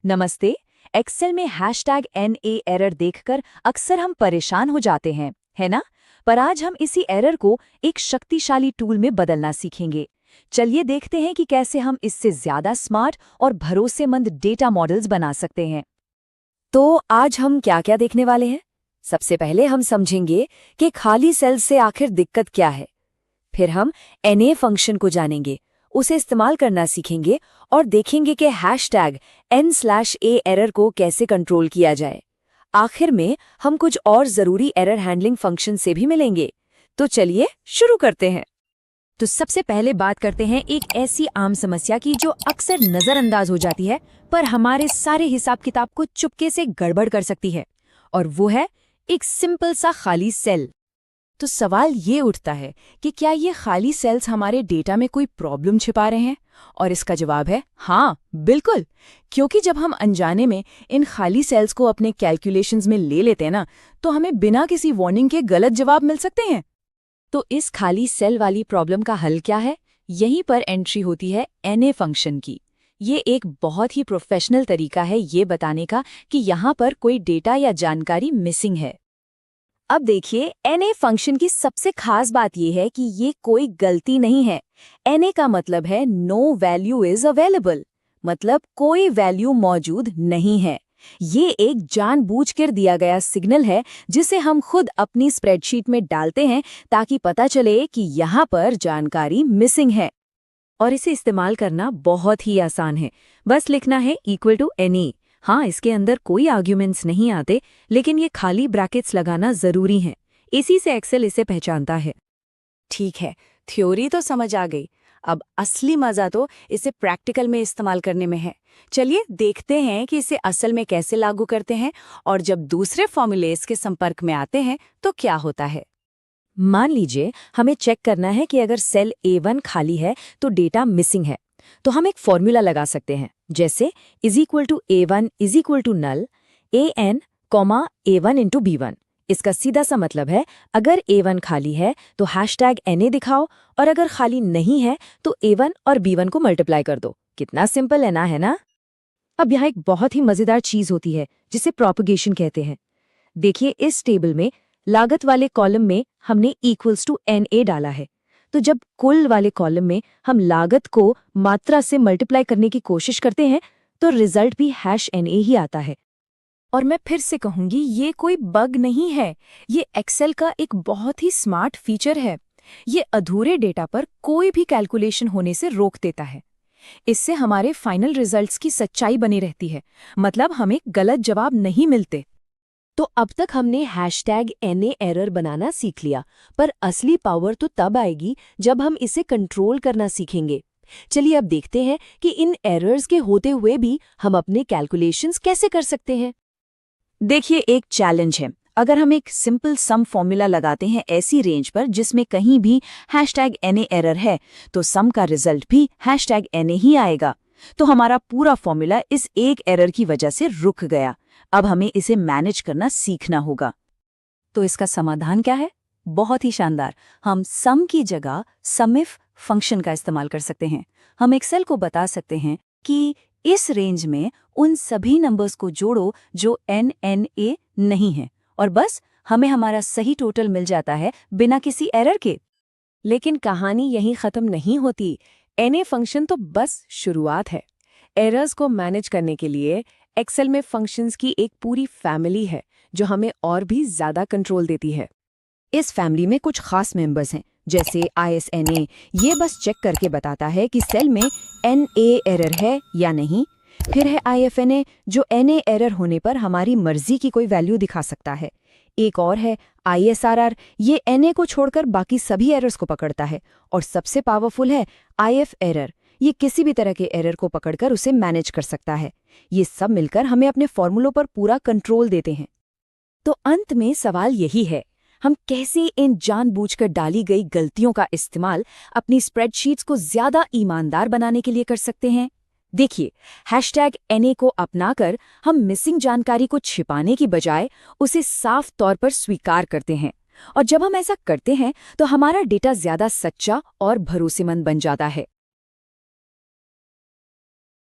नमस्ते। एक्सेल में #NA error देखकर अक्सर हम परेशान हो जाते हैं, है ना? पर आज हम इसी एरर को एक शक्तिशाली टूल में बदलना सीखेंगे। चलिए देखते हैं कि कैसे हम इससे ज्यादा स्मार्ट और भरोसेमंद डेटा मॉडल्स बना सकते हैं। तो आज हम क्या-क्या देखने वाले हैं? सबसे पहले हम समझेंगे कि खाली सेल से आखिर दिक्कत क्या है। फिर हम NA फंक्शन को जानेंगे, उसे इस्तेमाल करना सीखेंगे और देखेंगे कि #N/A एरर को कैसे कंट्रोल किया जाए। आखिर में हम कुछ और ज़रूरी एरर हैंडलिंग फंक्शन से भी मिलेंगे। तो चलिए शुरू करते हैं। तो सबसे पहले बात करते हैं एक ऐसी आम समस्या की जो अक्सर नज़रअंदाज हो जाती है, पर हमारे सारे हिसाब किताब को चुपके से गड़बड़ कर सकती है, और वो है एक सिंपल सा खाली सेल। तो सवाल ये उठता है कि क्या ये खाली सेल्स हमारे डेटा में कोई प्रॉब्लम छिपा रहे हैं? और इसका जवाब है हाँ, बिल्कुल। क्योंकि जब हम अनजाने में इन खाली सेल्स को अपने कैलकुलेशंस में ले लेते हैं ना, तो हमें बिना किसी वार्निंग के गलत जवाब मिल सकते हैं। तो इस खाली सेल वाली प्रॉब्लम का हल क्या है? यहीं पर एंट्री होती है NA फंक्शन की। ये एक बहुत ही प्रोफेशनल तरीका है ये बताने का कि यहाँ पर कोई डेटा या जानकारी मिसिंग है। अब देखिए, NA फंक्शन की सबसे खास बात यह है कि ये कोई गलती नहीं है। NA का मतलब है नो वैल्यू इज अवेलेबल, मतलब कोई वैल्यू मौजूद नहीं है। ये एक जानबूझकर दिया गया सिग्नल है जिसे हम खुद अपनी स्प्रेडशीट में डालते हैं ताकि पता चले कि यहाँ पर जानकारी मिसिंग है। और इसे इस्तेमाल करना बहुत ही आसान है। बस लिखना है =NA। हाँ, इसके अंदर कोई आर्ग्यूमेंट्स नहीं आते, लेकिन ये खाली ब्रैकेट्स लगाना जरूरी है। इसी से एक्सेल इसे पहचानता है। ठीक है, थ्योरी तो समझ आ गई। अब असली मजा तो इसे प्रैक्टिकल में इस्तेमाल करने में है। चलिए देखते हैं कि इसे असल में कैसे लागू करते हैं, और जब दूसरे फॉर्मूलेस के संपर्क में आते हैं तो क्या होता है। मान लीजिए हमें चेक करना है कि अगर सेल A1 खाली है तो डेटा मिसिंग है। तो हम एक फॉर्मूला लगा सकते हैं, जैसे A1 null AN, A1 × B1। इसका सीधा सा मतलब है, अगर A1 खाली है तो #NA दिखाओ, और अगर खाली नहीं है तो A1 और B1 को मल्टीप्लाई कर दो। कितना सिंपल है ना? अब यहाँ एक बहुत ही मजेदार चीज होती है जिसे प्रोपगेशन कहते हैं। देखिए, इस टेबल में लागत वाले कॉलम में हमने =NA डाला है, तो जब कुल वाले कॉलम में हम लागत को मात्रा से मल्टीप्लाई करने की कोशिश करते हैं तो रिजल्ट भी #NA ही आता है। और मैं फिर से कहूंगी, ये कोई बग नहीं है, ये एक्सेल का एक बहुत ही स्मार्ट फीचर है। ये अधूरे डेटा पर कोई भी कैलकुलेशन होने से रोक देता है। इससे हमारे फाइनल रिजल्ट्स की सच्चाई बनी रहती है, मतलब हमें गलत जवाब नहीं मिलते। तो अब तक हमने #NA एरर बनाना सीख लिया, पर असली पावर तो तब आएगी जब हम इसे कंट्रोल करना सीखेंगे। चलिए अब देखते हैं कि इन एरर्स के होते हुए भी हम अपने कैलकुलेशंस कैसे कर सकते हैं। देखिए, एक चैलेंज है। अगर हम एक सिंपल सम फॉर्मूला लगाते हैं ऐसी रेंज पर जिसमें कहीं भी #NA एरर है, तो सम का रिजल्ट भी #NA ही आएगा। तो हमारा पूरा फॉर्मूला इस एक एरर की वजह से रुक गया। अब हमें इसे मैनेज करना सीखना होगा। तो इसका समाधान क्या है? बहुत ही शानदार। हम सम की जगह समिफ फंक्शन का इस्तेमाल कर सकते हैं। हम एक्सेल को बता सकते हैं कि इस रेंज में उन सभी नंबर्स को जोड़ो जो NA नहीं है, और बस हमें हमारा सही टोटल मिल जाता है बिना किसी एरर के। लेकिन कहानी यहीं खत्म नहीं होती। NA फंक्शन तो बस शुरुआत है। एरर्स को मैनेज करने के लिए एक्सेल में फंक्शंस की एक पूरी फैमिली है जो हमें और भी ज्यादा कंट्रोल देती है। इस फैमिली में कुछ खास मेंबर्स हैं, जैसे ISNA। ये बस चेक करके बताता है कि सेल में NA एरर है या नहीं। फिर है IFNA, जो NA एरर होने पर हमारी मर्जी की कोई वैल्यू दिखा सकता है। एक और है ISRR, ये NA को छोड़कर बाकी सभी एरर्स को पकड़ता है। और सबसे पावरफुल है IF एरर, ये किसी भी तरह के एरर को पकड़कर उसे मैनेज कर सकता है। ये सब मिलकर हमें अपने फॉर्मूलों पर पूरा कंट्रोल देते हैं। तो अंत में सवाल यही है, हम कैसे इन जानबूझकर डाली गई गलतियों का इस्तेमाल अपनी स्प्रेडशीट्स को ज्यादा ईमानदार बनाने के लिए कर सकते हैं? देखिए, #NA को अपनाकर हम मिसिंग जानकारी को छिपाने की बजाय उसे साफ तौर पर स्वीकार करते हैं। और जब हम ऐसा करते हैं तो हमारा डेटा ज्यादा सच्चा और भरोसेमंद बन जाता है।